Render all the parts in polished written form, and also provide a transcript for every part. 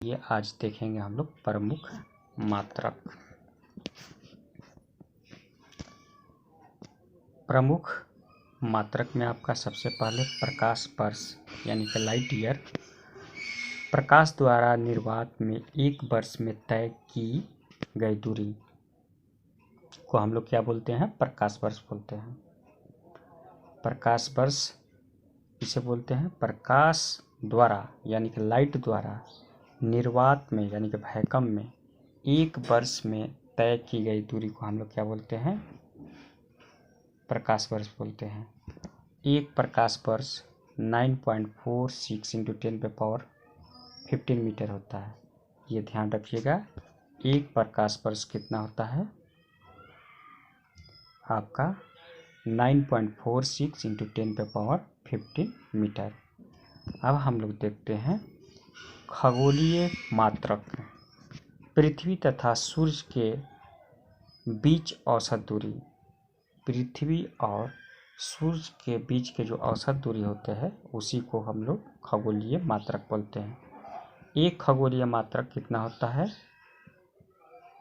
ये आज देखेंगे हम लोग प्रमुख मात्रक। प्रमुख मात्रक में आपका सबसे पहले प्रकाश वर्ष यानी कि लाइट ईयर। प्रकाश द्वारा निर्वात में एक वर्ष में तय की गई दूरी को हम लोग क्या बोलते हैं? प्रकाश वर्ष बोलते हैं। प्रकाश वर्ष इसे बोलते हैं। प्रकाश द्वारा यानी कि लाइट द्वारा निर्वात में यानी कि वैक्यूम में एक वर्ष में तय की गई दूरी को हम लोग क्या बोलते हैं? प्रकाश वर्ष बोलते हैं। एक प्रकाश वर्ष 9.46 × 10⁻15 मीटर होता है। ये ध्यान रखिएगा। एक प्रकाश वर्ष कितना होता है? आपका 9.46 × 10⁻15 मीटर। अब हम लोग देखते हैं खगोलीय मात्रक। पृथ्वी तथा सूर्य के बीच औसत दूरी। पृथ्वी और सूर्य के बीच के जो औसत दूरी होते हैं उसी को हम लोग खगोलीय मात्रक बोलते हैं। एक खगोलीय मात्रक कितना होता है?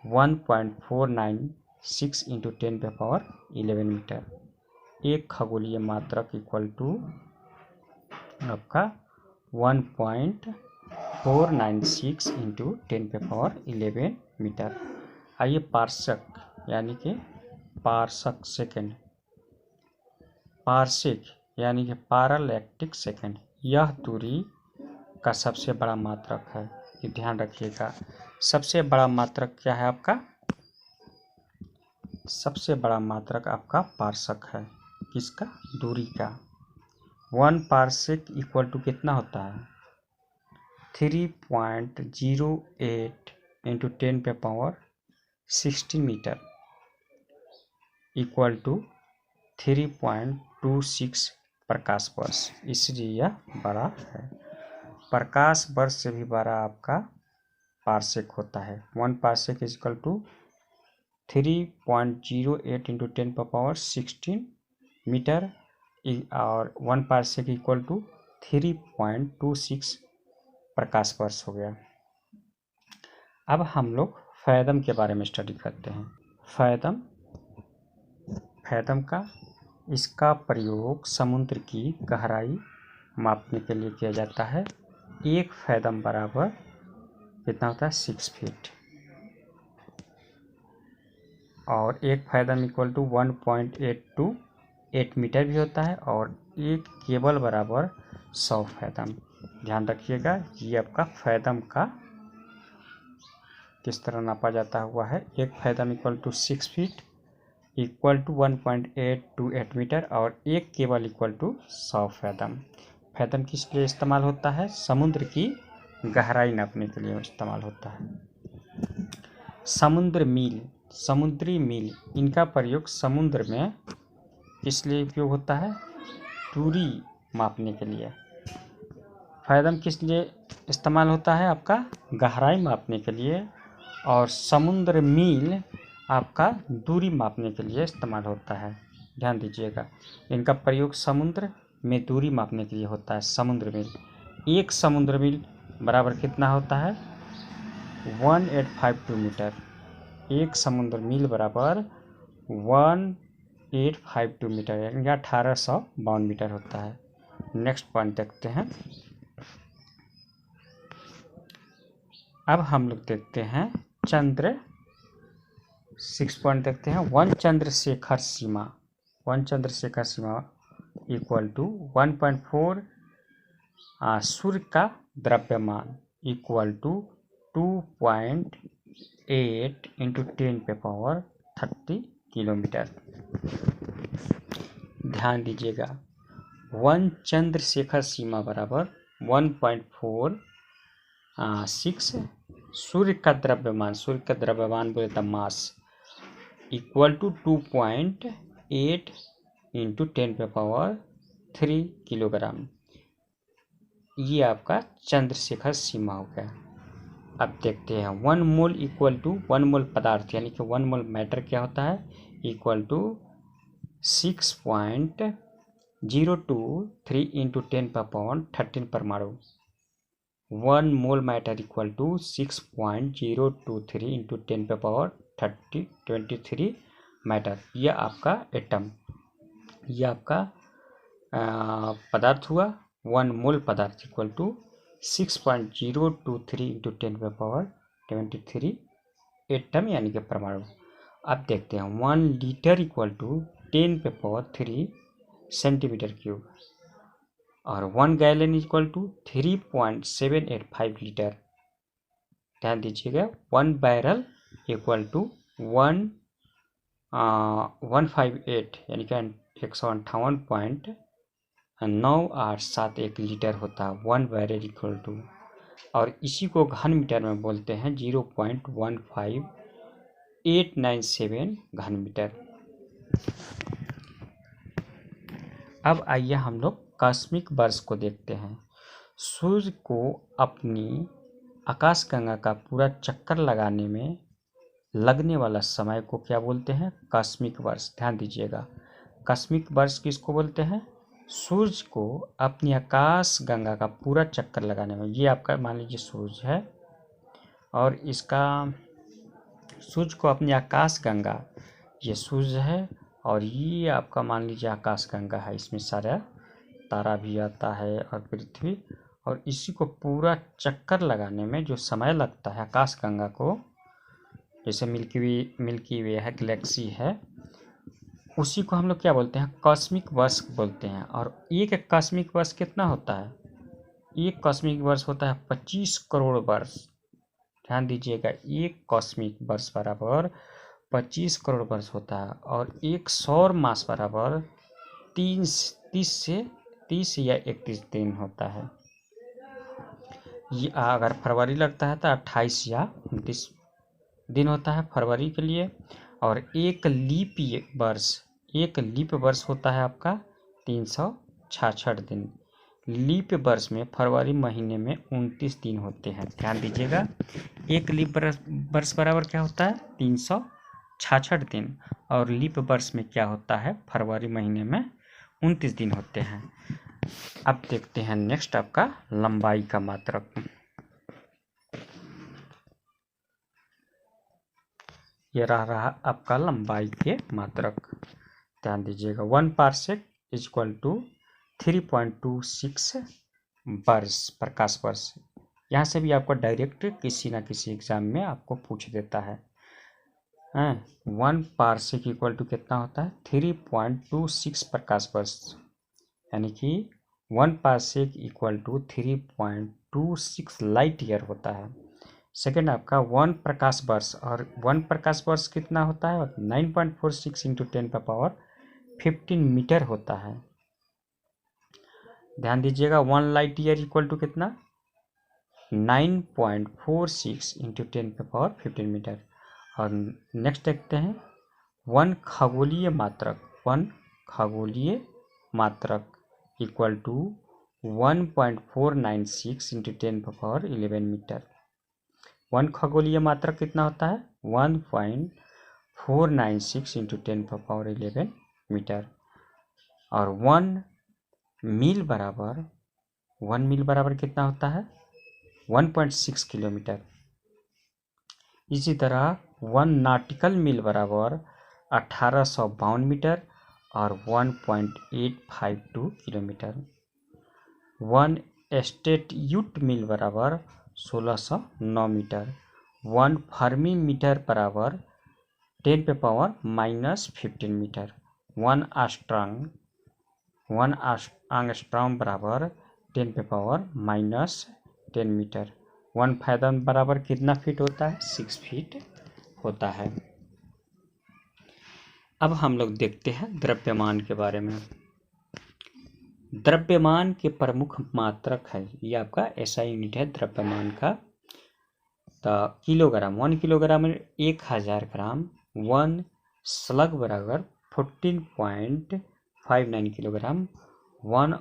1.496 × 10⁻11 मीटर। एक खगोलीय मात्रक इक्वल टू आपका 1.496 × 10⁻11 मीटर। आइए पार्सक यानी कि पार्सक सेकेंड, पार्सेक यानी कि पैरालैक्टिक सेकेंड, यह दूरी का सबसे बड़ा मात्रक है। ये ध्यान रखिएगा। सबसे बड़ा मात्रक क्या है आपका? सबसे बड़ा मात्रक आपका पार्सक है। किसका? दूरी का। 1 पार्सेक इक्वल टू कितना होता है? 3.08 × 10⁻16 मीटर इक्वल टू 3.26 प्रकाश वर्ष। इसलिए यह बड़ा है। प्रकाश वर्ष से भी बड़ा आपका पार्सेक होता है। 1 parsec is equal to 3.08 × 10⁻16 metre और 1 पार्सेक इक्वल टू 3.26 प्रकाश वर्ष हो गया। अब हम लोग फैदम के बारे में स्टडी करते हैं। फैदम का इसका प्रयोग समुद्र की गहराई मापने के लिए किया जाता है। एक फैदम बराबर कितना होता है? 6 फीट। और एक फैदम इक्वल टू 1.828 मीटर भी होता है और एक केबल बराबर 100 फैदम। ध्यान रखिएगा। ये आपका फैदम का किस तरह नापा जाता हुआ है। एक fathom equal to 6 feet equal to 1.828 metre और एक cable equal to 100 fathom. Fathom किस लिए इस्तेमाल होता है? समुद्र की गहराई नापने के लिए इस्तेमाल होता है। समुद्री मील, इनका प्रयोग समुद्र में किस लिए उपयोग होता है? दूरी मापने के लिए। फैदम किस लिए इस्तेमाल होता है? आपका गहराई मापने के लिए। और समुद्र मील आपका दूरी मापने के लिए इस्तेमाल होता है। ध्यान दीजिएगा। इनका प्रयोग समुद्र में दूरी मापने के लिए होता है। समुद्र मील, एक समुद्र मील बराबर कितना होता है? 1852 मीटर। एक समुद्र मील बराबर 1852 मीटर यानी 1852 मीटर होता है। नेक्स्ट पॉइंट देखते हैं। अब हम लोग देखते हैं चंद्र 6 पॉइंट देखते हैं। वन चंद्रशेखर सीमा इक्वल टू 1.4 सूर्य का द्रव्यमान इक्वल टू 2.8 × 10⁻30 किलोमीटर। ध्यान दीजिएगा। वन चंद्रशेखर सीमा बराबर 1.46 सूर्य का द्रव्यमान बोले तो मास इक्वल टू 2.8 × 10⁻3 किलोग्राम। ये आपका चंद्रशेखर सीमा हो गया। अब देखते हैं 1 मोल इक्वल टू 1 मोल पदार्थ यानी कि 1 मोल मैटर क्या होता है? इक्वल टू 6.023 × 10⁻13 परमाणु। 1 मोल मैटर इक्वल टू 6.023 इंटू 10 पे पावर 23 मैटर। यह आपका एटम, यह आपका पदार्थ हुआ। 1 मोल पदार्थ इक्वल टू 6.023 इंटू 10 पे पावर 23 एटम यानी कि परमाणु। अब देखते हैं 1 लीटर इक्वल टू 10 पे पावर 3 सेंटीमीटर क्यूब और 1 गैलन इक्वल टू 3.785 लीटर। ध्यान दीजिएगा 1 बैरल इक्वल टू 158 यानी कि 158.981 लीटर होता है 1 बैरल इक्वल टू, और इसी को घन मीटर में बोलते हैं 0.15897 घन मीटर। अब आइए हम लोग कॉस्मिक वर्ष को देखते हैं। सूर्य को अपनी आकाशगंगा का पूरा चक्कर लगाने में लगने वाला समय को क्या बोलते हैं? कॉस्मिक वर्ष। ध्यान दीजिएगा कॉस्मिक वर्ष किसको बोलते हैं? सूर्य को अपनी आकाशगंगा का पूरा चक्कर लगाने में, ये आपका मान लीजिए सूर्य है और इसका सूर्य को अपनी आकाशगंगा, ये सूर्य है और ये आपका मान लीजिए आकाशगंगा है, इसमें सारा तारा भी आता है और पृथ्वी, और इसी को पूरा चक्कर लगाने में जो समय लगता है आकाशगंगा को, जैसे मिल्की वे है, गैलेक्सी है, उसी को हम लोग क्या बोलते हैं? कॉस्मिक वर्ष बोलते हैं। और एक कॉस्मिक वर्ष कितना होता है? एक कॉस्मिक वर्ष होता है 25 करोड़ वर्ष। ध्यान दीजिएगा एक कॉस्मिक वर्ष बराबर 25 करोड़ वर्ष होता है और एक सौर मास बराबर 30 या 31 दिन होता है। ये अगर फरवरी लगता है तो 28 या 29 दिन होता है फरवरी के लिए। और एक लीप वर्ष होता है आपका 366 दिन। लीप वर्ष में फरवरी महीने में 29 दिन होते हैं। ध्यान दीजिएगा एक लीप वर्ष बराबर क्या होता है? 366 दिन, और लीप वर्ष में क्या होता है? फरवरी महीने में 29 दिन होते हैं। अब देखते हैं नेक्स्ट आपका लंबाई का मात्रक। ये रहा आपका लंबाई के मात्रक। ध्यान दीजिएगा 1 पार्सेक इक्वल टू 3.26 वर्ष, प्रकाश वर्ष। यहाँ से भी आपको डायरेक्ट किसी ना किसी एग्जाम में आपको पूछ देता है। 1 पार्सेक इक्वल टू कितना होता है? 3.26 प्रकाश वर्ष, यानी कि 1 parsec equal to 3.26 light year होता है। सेकेंड आपका 1 प्रकाश वर्ष, और 1 प्रकाश वर्ष कितना होता है? 9.46 इंटू 10 का पावर 15 मीटर होता है। ध्यान दीजिएगा 1 लाइट ईयर इक्वल टू कितना? 9.46 इंटू 10 का पावर 15 मीटर। और नेक्स्ट देखते हैं 1 खगोलीय मात्रक इक्वल टू 1.496 इंटू 10 का पावर 11 मीटर। 1 खगोलीय मात्रक कितना होता है? 1.496 इंटू 10 का पावर 11 मीटर। और 1 मील बराबर कितना होता है? 1.6 किलोमीटर। इसी तरह 1 नॉटिकल मील बराबर 1852 मीटर और 1.852 किलोमीटर। 1 स्टेट्यूट मील बराबर 1609 मीटर। 1 फर्मी मीटर बराबर 10 पे पावर -15 मीटर। 1 आंगस्ट्रॉम बराबर 10 पे पावर -10 मीटर। 1 फैथम बराबर कितना फीट होता है? 6 फीट होता है। अब हम लोग देखते हैं द्रव्यमान के बारे में। द्रव्यमान के प्रमुख मात्रक है, ये आपका ऐसा यूनिट है द्रव्यमान का। तो किलोग्राम, 1 किलोग्राम में 1000 ग्राम। 1 स्लग बराबर 14.59 किलोग्राम। 1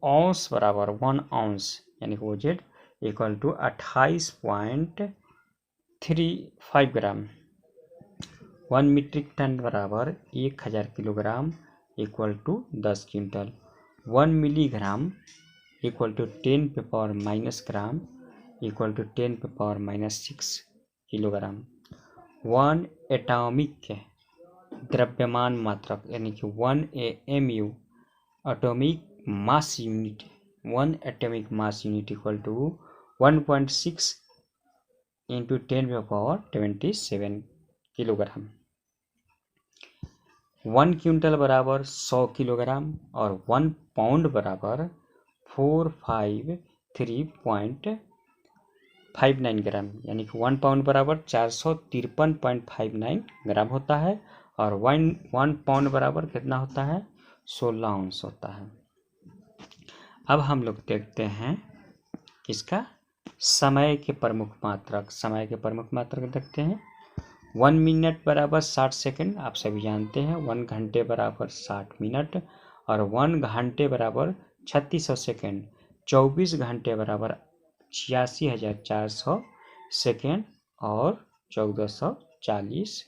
औंस बराबर 1 औंस यानी कि OZ equal to 28.35 gram. 1 metric ton बराबर 1000 kilogram equal to 10 quintal. 1 milligram equal to 10 पे power minus gram equal to 10⁻⁻6 kilogram. 1 atomic द्रव्यमान मात्रक यानी कि 1 AMU atomic mass unit, 1 atomic mass unit equal to 1.6 into 10⁻27 kilogram. 1 quintal बराबर 100 kilogram और 1 pound बराबर 453.59 ग्राम, यानी कि 1 पाउंड बराबर 453.59 ग्राम होता है और 1 पाउंड बराबर कितना होता है 16 आउंस होता है। अब हम लोग देखते हैं किसका समय के प्रमुख मात्रक, समय के प्रमुख मात्रक देखते हैं। 1 मिनट बराबर 60 सेकंड, आप सभी जानते हैं। 1 घंटे बराबर 60 मिनट और 1 घंटे बराबर 3600 सेकंड। 24 घंटे बराबर 86,400 सेकंड और 1440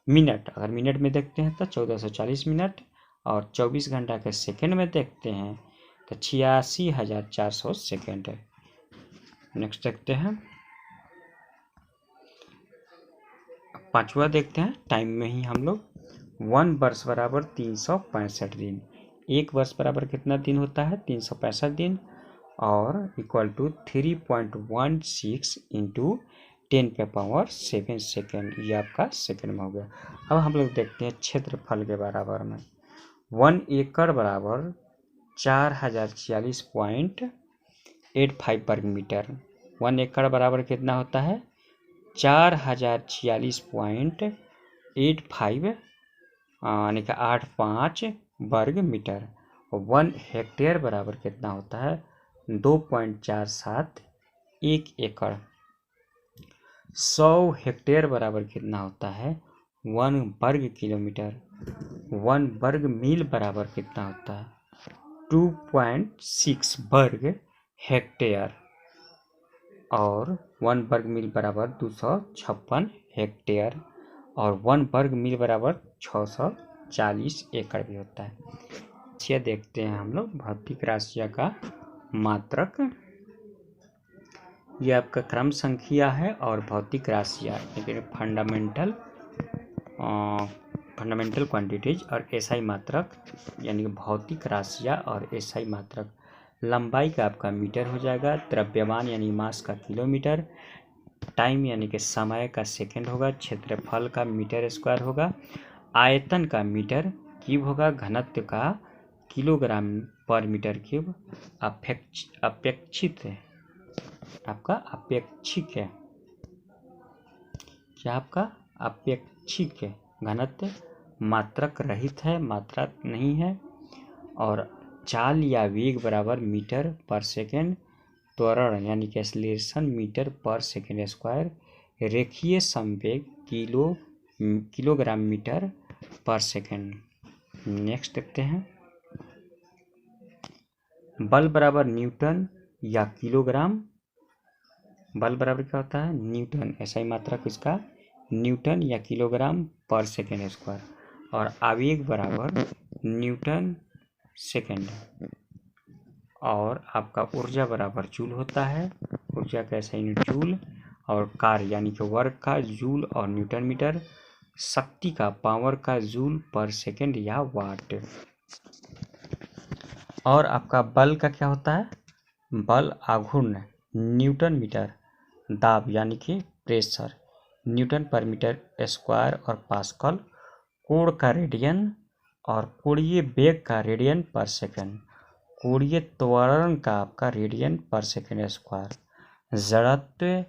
मिनट। अगर मिनट में देखते हैं तो 1440 मिनट और 24 घंटा के सेकंड में देखते हैं तो 86,400 सेकंड है। नेक्स्ट देखते हैं, पांचवा देखते हैं टाइम में ही हम लोग। 1 वर्ष बराबर 365 दिन। 1 वर्ष बराबर कितना दिन होता है 365 दिन और इक्वल टू 3.16 इंटू 10⁻7 सेकेंड, ये आपका सेकेंड में हो गया। अब हम लोग देखते हैं क्षेत्रफल के बराबर में। 1 एकड़ बराबर 4046.85 वर्ग मीटर। 1 एकड़ बराबर कितना होता है 4046.85 यानी कि 85 वर्ग मीटर। और 1 हेक्टेयर बराबर कितना होता है 2.47 1 एकड़। 100 हेक्टेयर बराबर कितना होता है 1 वर्ग किलोमीटर। 1 वर्ग मील बराबर कितना होता है 2.6 वर्ग हेक्टेयर और 1 वर्ग मील बराबर 256 हेक्टेयर और 1 वर्ग मील बराबर 640 एकड़ भी होता है। ये देखते हैं हम लोग भौतिक राशियों का मात्रक। ये आपका क्रम संख्या है और भौतिक राशियाँ लेकिन फंडामेंटल क्वांटिटीज और एसआई मात्रक यानी कि भौतिक राशियाँ और एसआई मात्रक। लंबाई का आपका मीटर हो जाएगा, द्रव्यमान यानी मास का किलोमीटर, टाइम यानी कि समय का सेकंड होगा, क्षेत्रफल का मीटर स्क्वायर होगा, आयतन का मीटर क्यूब होगा, घनत्व का किलोग्राम पर मीटर क्यूब, अपेक्षित है आपका अपेक्षिक है, क्या आपका अपेक्षिक है, घनत्व मात्रक रहित है, मात्रा नहीं है। और चाल या वेग बराबर मीटर पर सेकेंड, त्वरण यानी कि एक्सीलरेशन मीटर पर सेकेंड स्क्वायर, रेखीय संवेग किलोग्राम मीटर पर सेकेंड। नेक्स्ट देखते हैं, बल बराबर न्यूटन या किलोग्राम। बल बराबर क्या होता है न्यूटन, ऐसा ही मात्रक इसका न्यूटन या किलोग्राम पर सेकेंड स्क्वायर। और आवेग बराबर न्यूटन सेकेंड और आपका ऊर्जा बराबर जूल होता है, ऊर्जा का ऐसा यूनिट जूल। और कार्य यानी कि वर्क का जूल और न्यूटन मीटर, शक्ति का पावर का जूल पर सेकेंड या वाट। और आपका बल का क्या होता है बल आघूर्ण न्यूटन मीटर, दाब यानी कि प्रेशर न्यूटन पर मीटर स्क्वायर और पास्कल, कोण का रेडियन और कोणीय वेग का रेडियन पर सेकेंड, कोणीय त्वरण का आपका रेडियन पर सेकेंड स्क्वायर, जड़त्व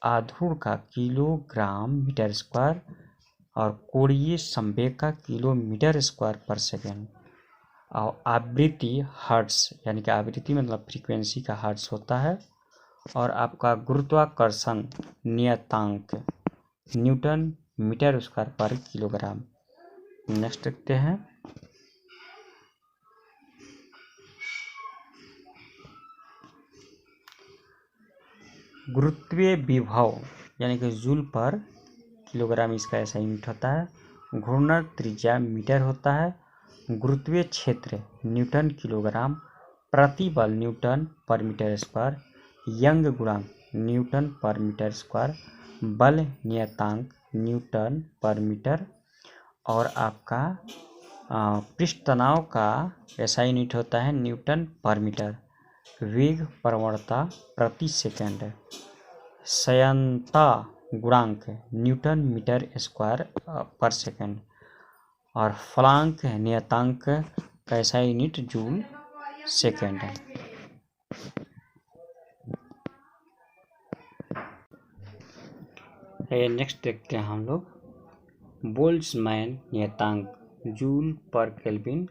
आघूर्ण का किलोग्राम मीटर स्क्वायर और कोणीय संवेग का किलोमीटर स्क्वायर पर सेकेंड। और आवृत्ति हर्ट्ज यानी कि आवृत्ति मतलब फ्रीक्वेंसी का हर्ट्ज होता है। और आपका गुरुत्वाकर्षण नियतांक न्यूटन मीटर स्क्वायर पर किलोग्राम। नेक्स्ट देखते हैं, गुरुत्वीय विभव यानी कि जूल पर किलोग्राम इसका ऐसा यूनिट होता है। घूर्णन त्रिज्या मीटर होता है। गुरुत्वीय क्षेत्र न्यूटन किलोग्राम, प्रतिबल न्यूटन पर मीटर स्क्वायर, यंग गुणांक न्यूटन पर मीटर स्क्वायर, बल नियतांक न्यूटन पर मीटर, और आपका पृष्ठ तनाव का ऐसा यूनिट होता है न्यूटन पर मीटर, वेग प्रवणता प्रति सेकंड, संयंता गुणांक न्यूटन मीटर स्क्वायर पर सेकंड, और फलांक नियतांक का ऐसा यूनिट जूल सेकंड है। नेक्स्ट देखते हैं हम लोग बोल्ट्जमैन नियतांक जूल पर केल्विन,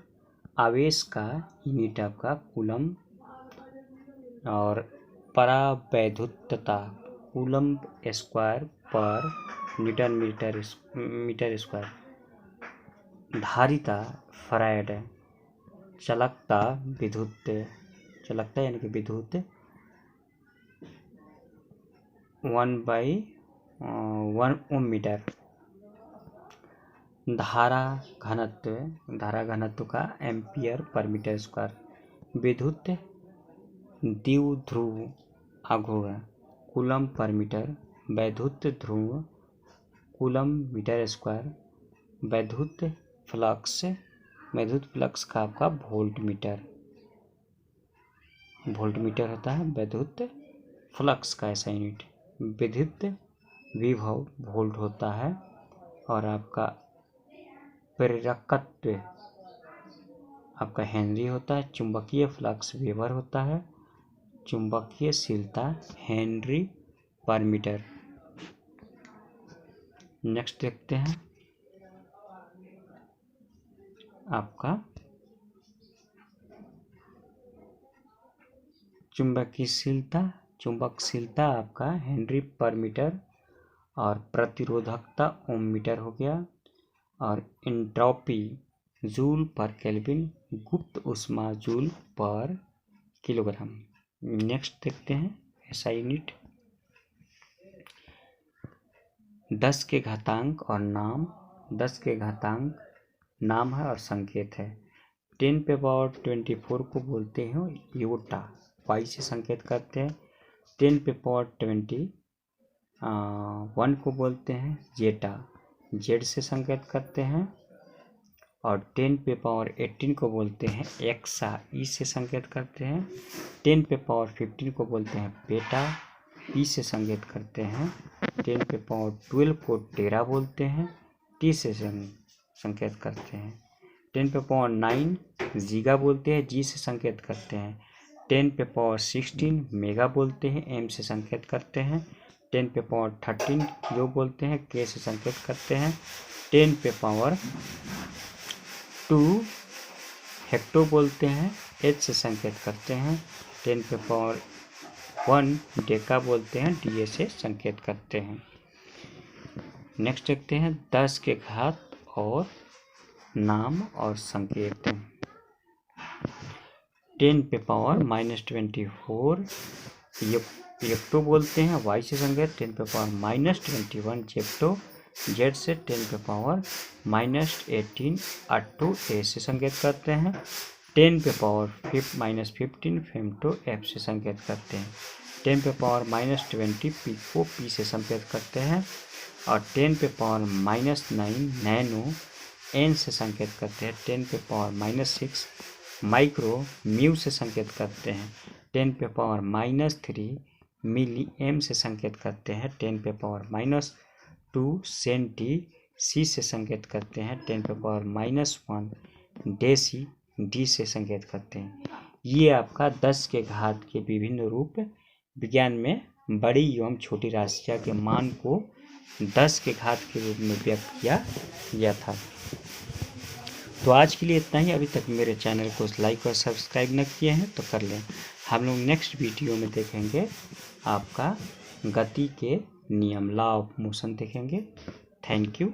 आवेश का यूनिट आपका कूलम, और परावैद्युतता कूलम्ब स्क्वायर पर न्यूटन मीटर स्क्वायर, धारिता फैराड, चालकता यानी कि विद्युत 1/1 ओम मीटर, धारा घनत्व का एम्पियर पर मीटर स्क्वायर, विद्युत द्विध्रुव आघूर्ण कूलम पर मीटर, वैद्युत ध्रुव कूलम मीटर स्क्वायर, वैद्युत फ्लक्स का आपका वोल्ट मीटर होता है वैद्युत फ्लक्स का ऐसा यूनिट, विद्युत विभव वोल्ट होता है, और आपका प्रेरकत्व आपका हेनरी होता है, चुंबकीय फ्लक्स वेबर होता है, चुंबकीयशीलता हेनरी पर मीटर। नेक्स्ट देखते हैं आपका चुंबकशीलता आपका हेनरी पर मीटर, और प्रतिरोधकता ओम मीटर हो गया, और एंट्रोपी जूल पर केल्विन, गुप्त ऊष्मा जूल पर किलोग्राम। नेक्स्ट देखते हैं ऐसा यूनिट 10 के घातांक और नाम, 10 के घातांक नाम है और संकेत है। 10⁻24 को बोलते हैं योटा, वाई से संकेत करते हैं। 10⁻21 को बोलते हैं जेटा, जेड से संकेत करते हैं। और 10⁻18 को बोलते हैं एक्सा, ई से संकेत करते हैं। 10⁻15 को बोलते हैं बेटा, पी से संकेत करते हैं। 10⁻12 को टेरा बोलते हैं, टी से संकेत करते हैं। 10⁻9 जीगा बोलते हैं, जी से संकेत करते हैं। 10⁻16 मेगा बोलते हैं, एम से संकेत करते हैं। 10⁻13 जो बोलते हैं, के से संकेत करते हैं। 10⁻2 हेक्टो बोलते हैं, एच से संकेत करते हैं। 10⁻1 डेका बोलते हैं, डी से संकेत करते हैं। नेक्स्ट देखते हैं 10 के घात और नाम और संकेत। 10⁻24 जेप्टो बोलते हैं, वाई से संकेत। 10⁻21 जेप्टो, जेड से। 10⁻18 अट्टो, ए से संकेत करते हैं। 10⁻15 फेम्टो, एफ से संकेत करते हैं। 10⁻20 पिको, पी से संकेत करते हैं। और 10⁻9 नैनो, एन से संकेत करते हैं। 10⁻6 माइक्रो, म्यू से संकेत करते हैं। 10⁻3 मिली, एम से संकेत करते हैं। 10⁻2 सेंटी, सी से संकेत करते हैं। 10⁻1 डेसी, डी से संकेत करते हैं। ये आपका 10 के घात के विभिन्न रूप विज्ञान में बड़ी एवं छोटी राशियाँ के मान को 10 के घात के रूप में व्यक्त किया गया था। तो आज के लिए इतना ही। अभी तक मेरे चैनल को लाइक और सब्सक्राइब न किए हैं तो कर लें। हम लोग नेक्स्ट वीडियो में देखेंगे आपका गति के नियम, लॉ ऑफ मोशन देखेंगे। Thank you.